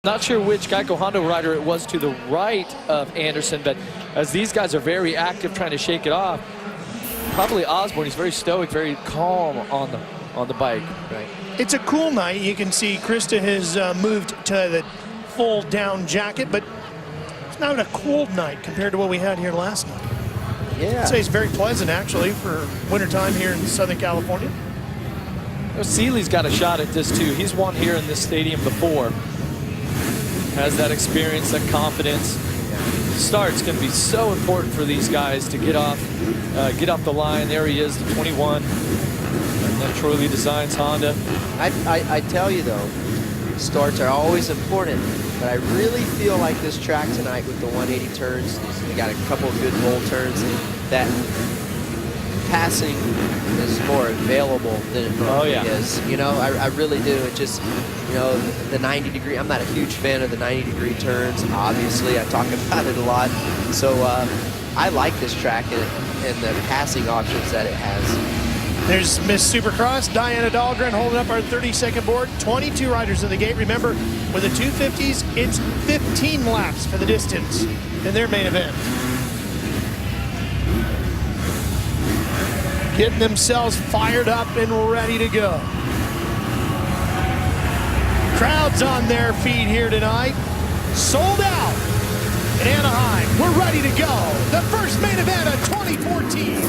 Not sure which Geico Honda rider it was to the right of Anderson, but as these guys are very active trying to shake it off, probably Osborne, he's very stoic, very calm on the bike. Right. It's a cool night. You can see Krista has moved to the full down jacket, but it's not a cold night compared to what we had here last night. Yeah. I'd say it's very pleasant actually for wintertime here in Southern California. Seeley's got a shot at this too. He's won here in this stadium before. Has that experience, that confidence. Start's going to be so important for these guys to get off the line. There he is, the 21. And then Troy Lee Designs Honda. I tell you though, starts are always important, but I really feel like this track tonight with the 180 turns, we got a couple of good roll turns, that passing is more available than it normally is. You know, I really do. It just, you know, the 90 degree, I'm not a huge fan of the 90 degree turns, obviously. I talk about it a lot. So I like this track and the passing options that it has. There's Miss Supercross, Diana Dahlgren holding up our 30-second board. 22 riders in the gate. Remember, with the 250s, it's 15 laps for the distance in their main event. Getting themselves fired up and ready to go. Crowds on their feet here tonight. Sold out in Anaheim. We're ready to go. The first main event of 2014.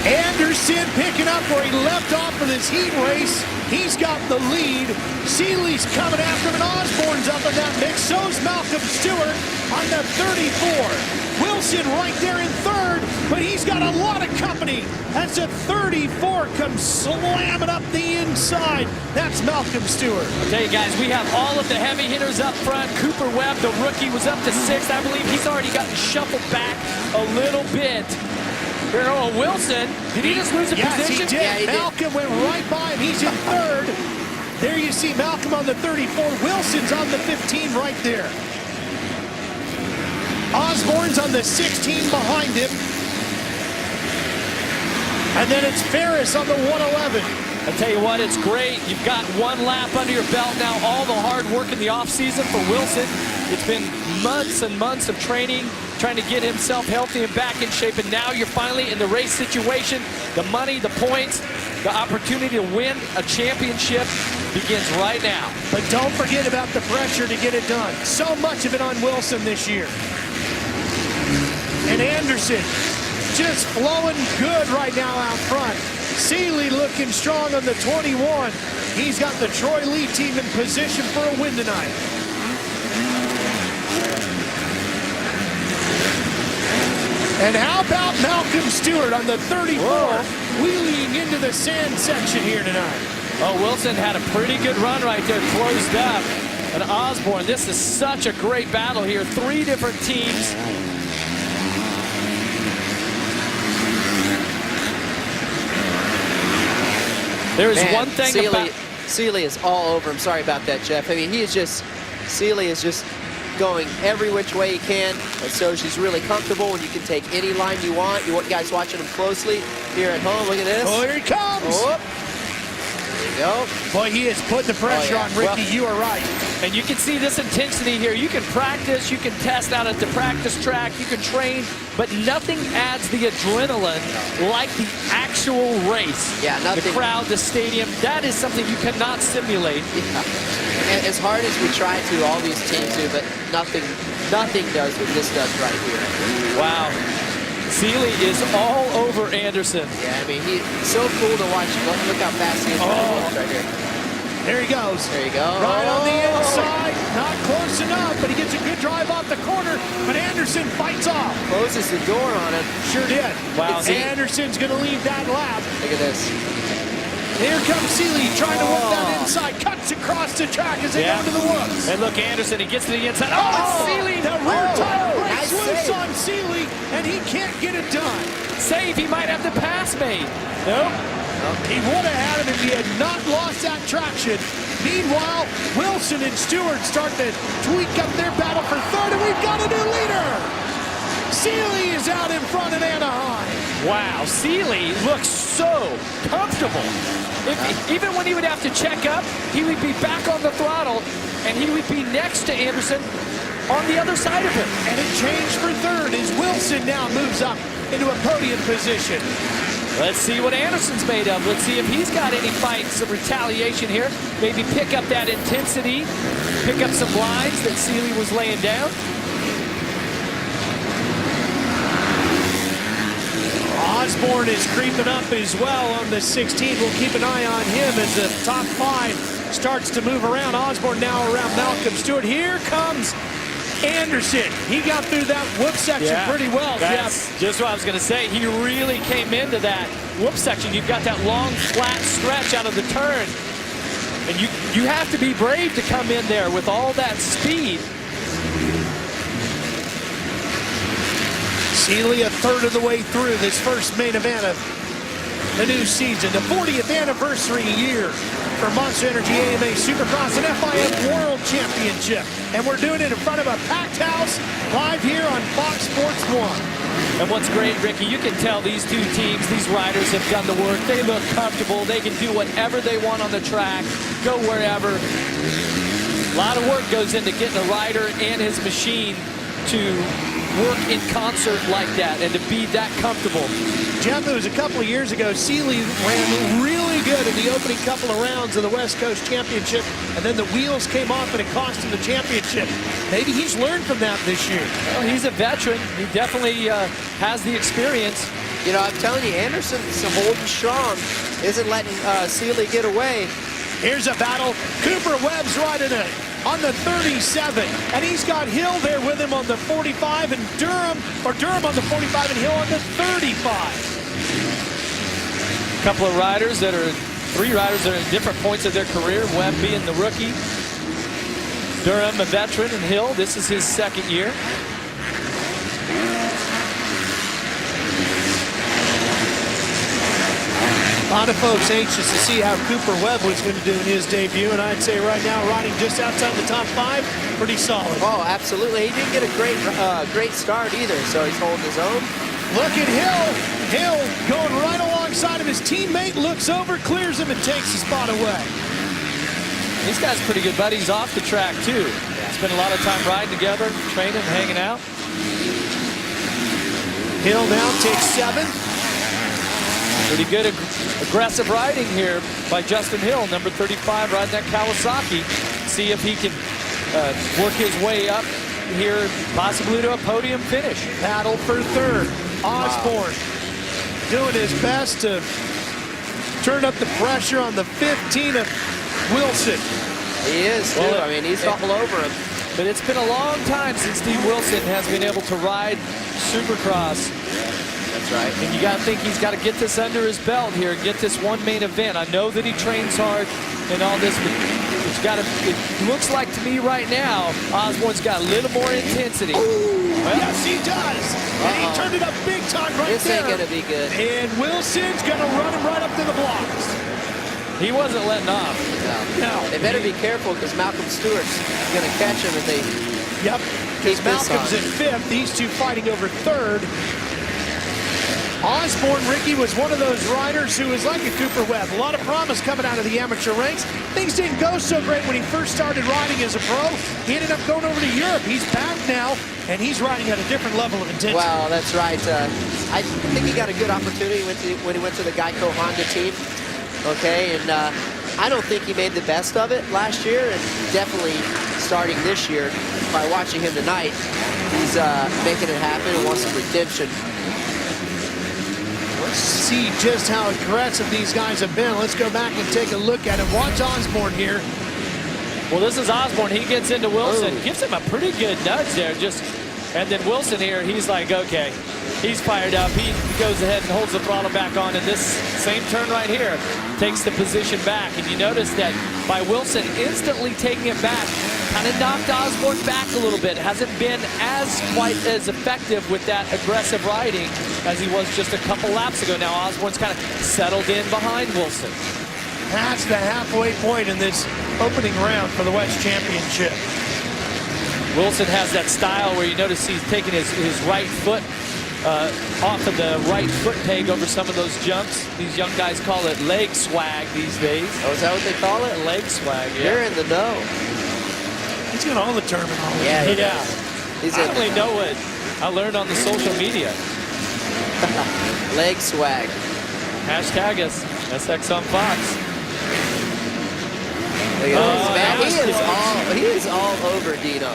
Anderson picking up where he left off with his heat race. He's got the lead. Seeley's coming after him, and Osborne's up in that mix. So's Malcolm Stewart on the 34. Wilson right there in third, but he's got a lot of company as the 34 comes slamming up the inside. That's Malcolm Stewart. I'll tell you guys, we have all of the heavy hitters up front. Cooper Webb, the rookie, was up to 6th. I believe he's already gotten shuffled back a little bit. Harold Wilson, did he just lose a position? position? Yes, he did. Yeah, he Malcolm went right by him. He's in third. There you see Malcolm on the 34. Wilson's on the 15 right there. Osborne's on the 16 behind him. And then it's Ferris on the 111. I tell you what, it's great. You've got one lap under your belt now. All the hard work in the offseason for Wilson. It's been months and months of training, trying to get himself healthy and back in shape. And now you're finally in the race situation. The money, the points, the opportunity to win a championship begins right now. But don't forget about the pressure to get it done. So much of it on Wilson this year. And Anderson just flowing good right now out front. Seeley looking strong on the 21. He's got the Troy Lee team in position for a win tonight. And how about Malcolm Stewart on the 34, wheeling into the sand section here tonight. Oh, Wilson had a pretty good run right there, closed up. And Osborne, this is such a great battle here. 3 different teams. There is one thing about Seeley is all over him. Sorry about that, Jeff. I mean, Seeley is just going every which way he can, and so she's really comfortable, and you can take any line you want. You guys watching him closely here at home. Look at this. Oh, here he comes. Oh. There you go. Boy, he is putting the pressure on Ricky. Well, you are right. And you can see this intensity here. You can practice, you can test out at the practice track, you can train, but nothing adds the adrenaline like the actual race. Yeah, nothing. The crowd, the stadium, that is something you cannot simulate. Yeah. And as hard as we try to, all these teams do, but nothing does what this does right here. Wow. Seeley is all over Anderson. Yeah, I mean, he's so cool to watch. Look how fast he is right here. There he goes. There you go. Right on the inside. Not close enough, but he gets a good drive off the corner. But Anderson fights off. Closes the door on him. Sure did. Wow. Anderson's going to leave that lap. Look at this. Here comes Seeley trying to work that inside. Cuts across the track as they go into the woods. And look, Anderson, he gets to the inside. Oh, it's Seeley. The rear tire breaks loose on Seeley, and he can't get it done. Save, he might have the pass made. Nope. He would have had him if he had not lost that traction. Meanwhile, Wilson and Stewart start to tweak up their battle for third, and we've got a new leader. Seeley is out in front in Anaheim. Wow, Seeley looks so comfortable. Even when he would have to check up, he would be back on the throttle, and he would be next to Anderson on the other side of him. And it changed for third as Wilson now moves up into a podium position. Let's see what Anderson's made of. Let's see if he's got any fight, some retaliation here. Maybe pick up that intensity, pick up some lines that Seeley was laying down. Osborne is creeping up as well on the 16. We'll keep an eye on him as the top 5 starts to move around. Osborne now around Malcolm Stewart. Here comes Anderson. He got through that whoop section pretty well, That's Jeff. just what I was going to say. He really came into that whoop section. You've got that long, flat stretch out of the turn. And you have to be brave to come in there with all that speed. Seeley a third of the way through this first main event of the new season. The 40th anniversary year for Monster Energy AMA Supercross and FIM World Championship. And we're doing it in front of a packed house live here on Fox Sports 1. And what's great, Ricky, you can tell these two teams, these riders have done the work. They look comfortable. They can do whatever they want on the track, go wherever. A lot of work goes into getting a rider and his machine to work in concert like that and to be that comfortable. Jeff, it was a couple of years ago. Seeley ran really good in the opening couple of rounds of the West Coast Championship, and then the wheels came off and it cost him the championship. Maybe he's learned from that this year. Well, he's a veteran. He definitely has the experience. You know, I'm telling you, Anderson's holding strong. Isn't letting Seeley get away. Here's a battle. Cooper Webb's riding it on the 37, and he's got Hill there with him on the 45, and Durham on the 45, and Hill on the 35. A couple of riders that are, 3 riders that are in different points of their career. Webb being the rookie, Durham a veteran, and Hill, this is his 2nd year. A lot of folks anxious to see how Cooper Webb was going to do in his debut, and I'd say right now, riding just outside the top 5, pretty solid. Oh, absolutely. He didn't get a great start either, so he's holding his own. Look at Hill. Hill going right alongside of his teammate, looks over, clears him, and takes the spot away. These guys are pretty good buddies off the track, too. Spend a lot of time riding together, training, hanging out. Hill now takes 7. Pretty good aggressive riding here by Justin Hill, number 35, riding that Kawasaki. See if he can work his way up here, possibly to a podium finish. Battle for third. Osborne doing his best to turn up the pressure on the 15 of Wilson. He is, too. Well, I mean, he's all over him. But it's been a long time since Steve Wilson has been able to ride Supercross. That's right. And you got to think he's got to get this under his belt here, get this one main event. I know that he trains hard and all this, but it's got to, it looks like to me right now, Osborne's got a little more intensity. Well, yes, he does. And he turned it up big time right This there. ain't going to be good. And Wilson's going to run him right up to the blocks. He wasn't letting off. No. They better be careful because Malcolm Stewart's going to catch him if they Yep. keep this Malcolm's on. in 5th. These two fighting over 3rd. Osborne, Ricky, was one of those riders who was like a Cooper Webb. A lot of promise coming out of the amateur ranks. Things didn't go so great when he first started riding as a pro. He ended up going over to Europe. He's back now, and he's riding at a different level of intensity. Well, that's right. I think he got a good opportunity when he went to the Geico Honda team. Okay, and I don't think he made the best of it last year, and definitely starting this year, by watching him tonight, he's making it happen and wants some redemption. Let's see just how aggressive these guys have been. Let's go back and take a look at it. Watch Osborne here. Well, this is Osborne. He gets into Wilson, Ooh. gives him a pretty good nudge there. And then Wilson here, he's like, okay, he's fired up. He goes ahead and holds the throttle back on, and this same turn right here takes the position back. And you notice that by Wilson instantly taking it back, kind of knocked Osborne back a little bit. Hasn't been quite as effective with that aggressive riding as he was just a couple laps ago. Now Osborne's kind of settled in behind Wilson. That's the halfway point in this opening round for the West Championship. Wilson has that style where you notice he's taking his right foot off of the right foot peg over some of those jumps. These young guys call it leg swag these days. Oh, is that what they call it? Leg swag, yeah. You're in the know. He's got all the terminology. Yeah, he Yeah. does. He's I in only know what I learned on the social media. leg swag. Hashtag us, SX on Fox. Look at this, man. that was He is all over Dino.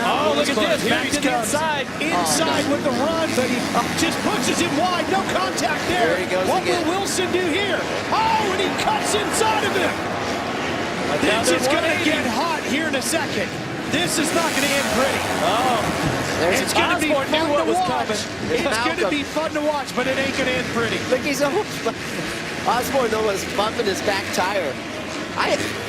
Oh, look at this. Here Back he to the comes. inside. Inside with the run, but he just pushes him wide. No contact there. There he goes What again. will Wilson do here? Oh, and he cuts inside of him. This is going to get hot here in a second. This is not going to end pretty. Oh, There's It's going to be Osborne fun knew what to was watch. coming. There's It's going to Malcolm. be fun to watch, but it ain't going to end pretty. Look, he's almost. Osborne almost bumping his back tire.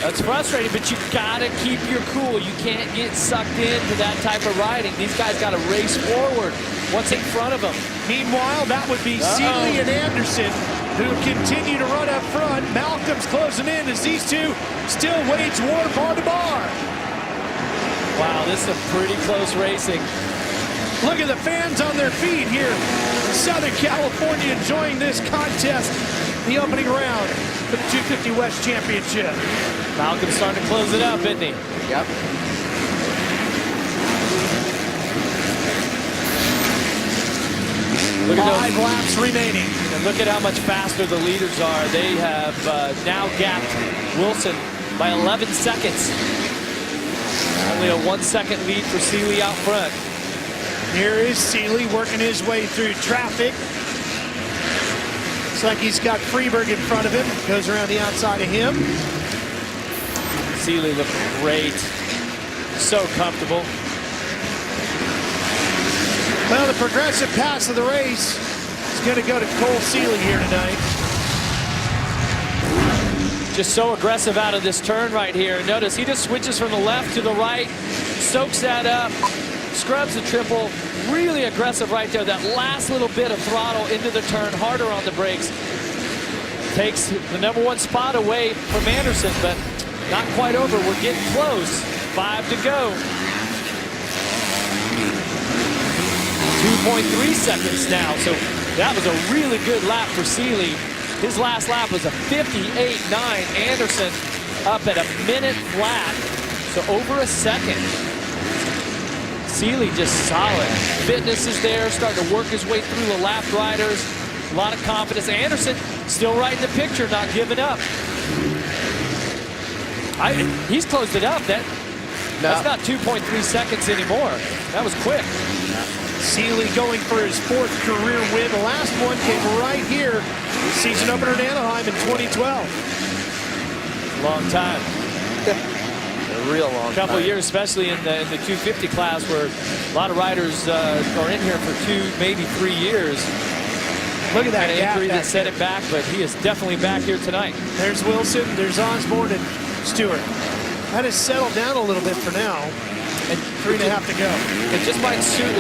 that's frustrating, but you gotta keep your cool. You can't get sucked into that type of riding. These guys got to race forward. What's in front of them? Meanwhile, that would be Seeley and Anderson, who continue to run up front. Malcolm's closing in as these two still wage war bar to bar. Wow, this is some pretty close racing. Look at the fans on their feet here in Southern California enjoying this contest, the opening round for the 250 West Championship. Malcolm's starting to close it up, isn't he? Yep. Look at 5 those. laps remaining. And look at how much faster the leaders are. They have now gapped Wilson by 11 seconds. Only a 1 second lead for Seeley out front. Here is Seeley working his way through traffic. Looks like he's got Freeberg in front of him. Goes around the outside of him. Seeley looking great. So comfortable. Well, the progressive pass of the race is going to go to Cole Seeley here tonight. Just so aggressive out of this turn right here. Notice he just switches from the left to the right, soaks that up, scrubs the triple. Really aggressive right there. That last little bit of throttle into the turn, harder on the brakes. Takes the #1 spot away from Anderson, but not quite over. We're getting close. 5 to go. 2.3 seconds now. So that was a really good lap for Seeley. His last lap was a 58.9. Anderson up at a minute flat. So over a second. Seeley just solid. Fitness is there, starting to work his way through the lap riders. A lot of confidence. Anderson still right in the picture, not giving up. He's closed it up. That's not 2.3 seconds anymore. That was quick. Seeley going for his 4th career win. The last one came right here. Season opener in Anaheim in 2012. Long time. A real long Couple time. of years, especially in the 250 class, where a lot of riders are in here for 2, maybe 3 years. Look at that An gap injury back that set it back, but he is definitely back here tonight. There's Wilson, there's Osborne and Stewart. That has settled down a little bit for now. And 3.5 to go. And just by Stewart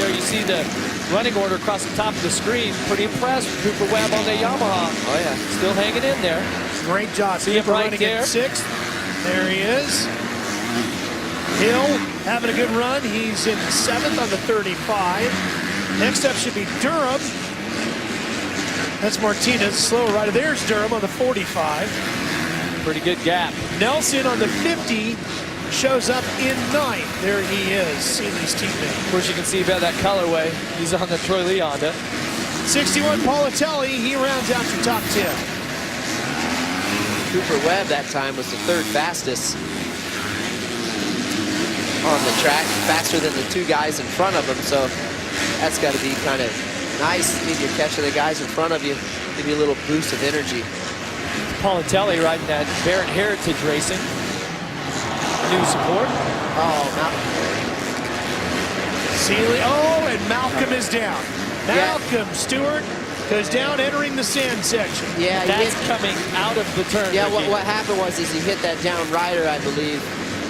there, you see the running order across the top of the screen. Pretty impressed with Cooper Webb on the Yamaha. Oh, yeah. Still hanging in there. Great job. See him Cooper right running there? in 6th. There he is. Hill having a good run. He's in 7th on the 35. Next up should be Durham. That's Martinez, slow rider. There's Durham on the 45. Pretty good gap. Nelson on the 50 shows up in 9th. There he is, Seeley's teammate. Of course, you can see about that colorway. He's on the Troy Lee Honda. 61 Politelli, he rounds out your top 10. Cooper Webb that time was the 3rd fastest on the track, faster than the 2 guys in front of him. So that's got to be kind of nice. I mean, you're catching the guys in front of you, give you a little boost of energy. Politelli riding that Barrett Heritage Racing. New support. Oh, Malcolm. Seeley, oh, and Malcolm is down. Malcolm Stewart goes down, entering the sand section. Yeah, That's coming out of the turn. Yeah, Ricky. what happened was he hit that down rider, I believe.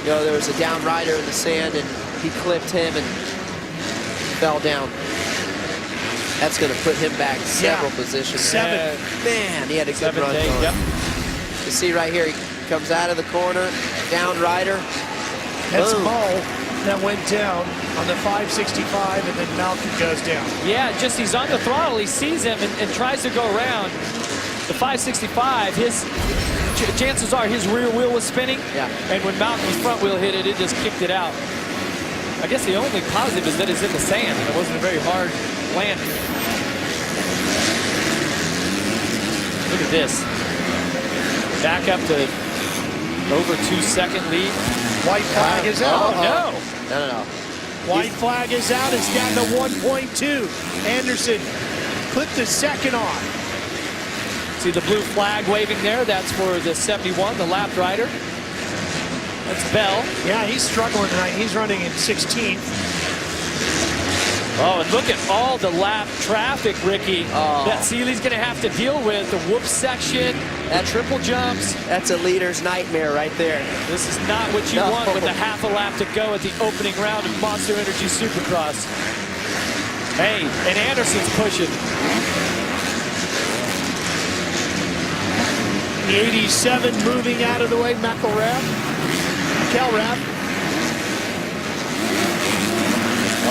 You know, there was a down rider in the sand, and he clipped him and fell down. That's going to put him back several positions. 7. Man, he had a good 7 run to 8, going. yep. You see right here, he comes out of the corner, down rider. That's Boom. Ball that went down. on the 565, and then Malcolm goes down. Yeah, just he's on the throttle. He sees him and tries to go around. The 565, chances are his rear wheel was spinning. Yeah. And when Malcolm's front wheel hit it, it just kicked it out. I guess the only positive is that it's in the sand and it wasn't a very hard landing. Look at this. Back up to over 2-second lead. White flag is out. No. No. White flag is out. It's down to 1.2. Anderson clipped the second off. See the blue flag waving there? That's for the 71, the lapped rider. That's Bell. Yeah, he's struggling tonight. He's running in 16th. Oh, and look at all the lap traffic, Ricky, that Seeley's going to have to deal with. The whoop section, that triple jumps. That's a leader's nightmare right there. This is not what you want with a half a lap to go at the opening round of Monster Energy Supercross. Hey, and Anderson's pushing. The 87 moving out of the way, McElrath.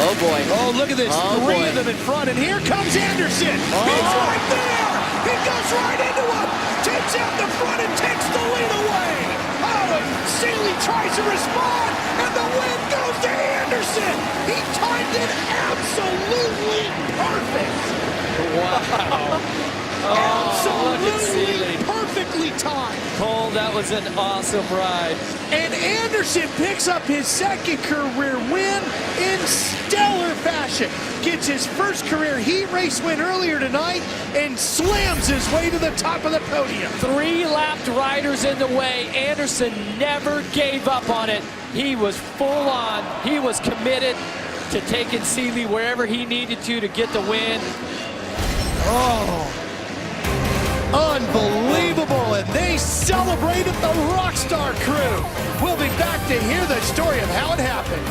Oh boy. Oh, look at this. Three of them in front, and here comes Anderson. He's right there. He goes right into him. Takes out the front and takes the lead away. Oh, and Seeley tries to respond, and the win goes to Anderson. He timed it absolutely perfect. Wow. Absolutely perfectly timed. Cole, that was an awesome ride. And Anderson picks up his second career win in stellar fashion. Gets his first career heat race win earlier tonight and slams his way to the top of the podium. 3 lapped riders in the way. Anderson never gave up on it. He was full on. He was committed to taking Seeley wherever he needed to get the win. Oh. Unbelievable, and they celebrated the Rockstar crew. We'll be back to hear the story of how it happened.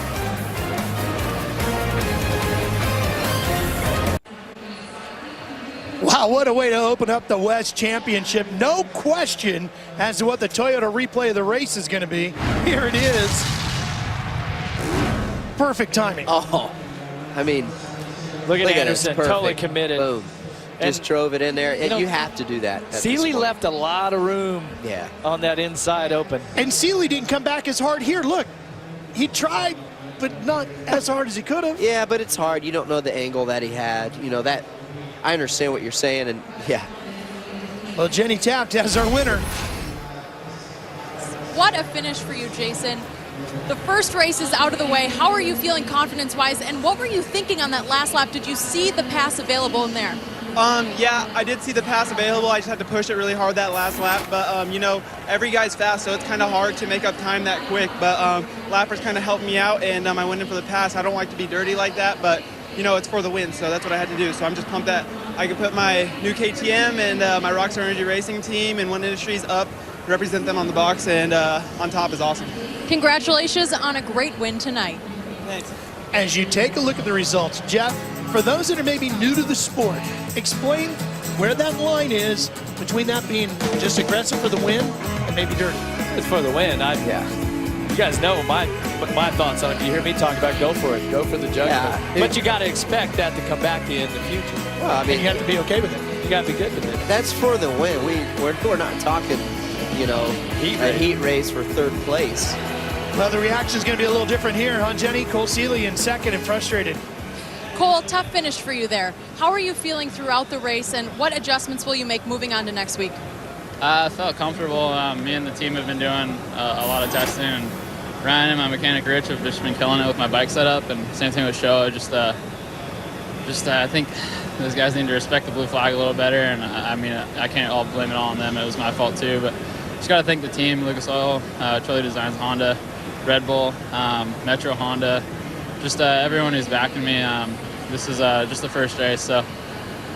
Wow, what a way to open up the West Championship. No question as to what the Toyota replay of the race is going to be. Here it is. Perfect timing. Oh, I mean, Look at Anderson, perfect. totally committed. Boom. Just drove it in there. You have to do that. Seeley left a lot of room on that inside open. And Seeley didn't come back as hard here. Look, he tried, but not as hard as he could have. Yeah, but it's hard. You don't know the angle that he had. You know, that I understand what you're saying, and yeah. Well, Jenny Taft as our winner. What a finish for you, Jason. The first race is out of the way. How are you feeling confidence-wise, and what were you thinking on that last lap? Did you see the pass available in there? Yeah, I did see the pass available. I just had to push it really hard that last lap. But, you know, every guy's fast, so it's kind of hard to make up time that quick. But lappers kind of helped me out, and I went in for the pass. I don't like to be dirty like that, but, you know, it's for the win, so that's what I had to do. So I'm just pumped that I could put my new KTM and my Rockstar Energy Racing team and One Industries up, represent them on the box, and on top is awesome. Congratulations on a great win tonight. Thanks. As you take a look at the results, Jeff, for those that are maybe new to the sport, explain where that line is between that being just aggressive for the win and maybe dirty. It's for the win. You guys know my thoughts on it. You hear me talk about go for it, go for the judgment. Yeah, but you got to expect that to come back to you in the future. Well, I mean, and you have to be okay with it. You got to be good with it. That's for the win. We're not talking, you know, a heat race for third place. Well, the reaction is going to be a little different here, huh, Jenny? Cole Seeley in second and frustrated. Cole, tough finish for you there. How are you feeling throughout the race, and what adjustments will you make moving on to next week? I felt comfortable. Me and the team have been doing a lot of testing, and Ryan and my mechanic Rich have just been killing it with my bike setup, and same thing with Show. I think those guys need to respect the blue flag a little better, and I mean, I can't all blame it all on them. It was my fault too, but just got to thank the team, Lucas Oil, Trilly Designs Honda, Red Bull, Metro Honda, just everyone who's backing me. This is just the first race, so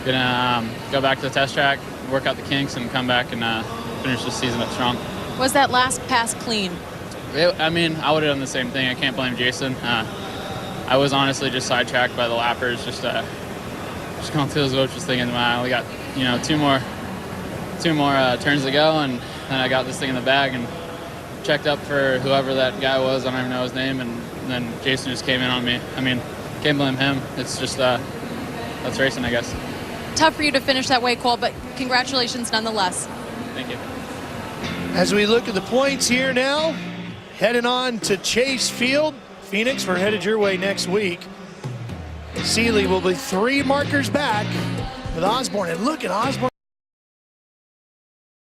gonna go back to the test track, work out the kinks, and come back and finish the season up strong. Was that last pass clean? I mean, I would have done the same thing. I can't blame Jason. I was honestly just sidetracked by the lappers, just going through those whoops, just thinking, I only got two more turns to go, and then I got this thing in the bag and checked up for whoever that guy was. I don't even know his name, and and then Jason just came in on me. I mean, can't blame him. It's just that's racing, I guess. Tough for you to finish that way, Cole, but congratulations nonetheless. Thank you. As we look at the points here now, heading on to Chase Field. Phoenix, we're headed your way next week. Seeley will be 3 markers back with Osborne, and look at Osborne.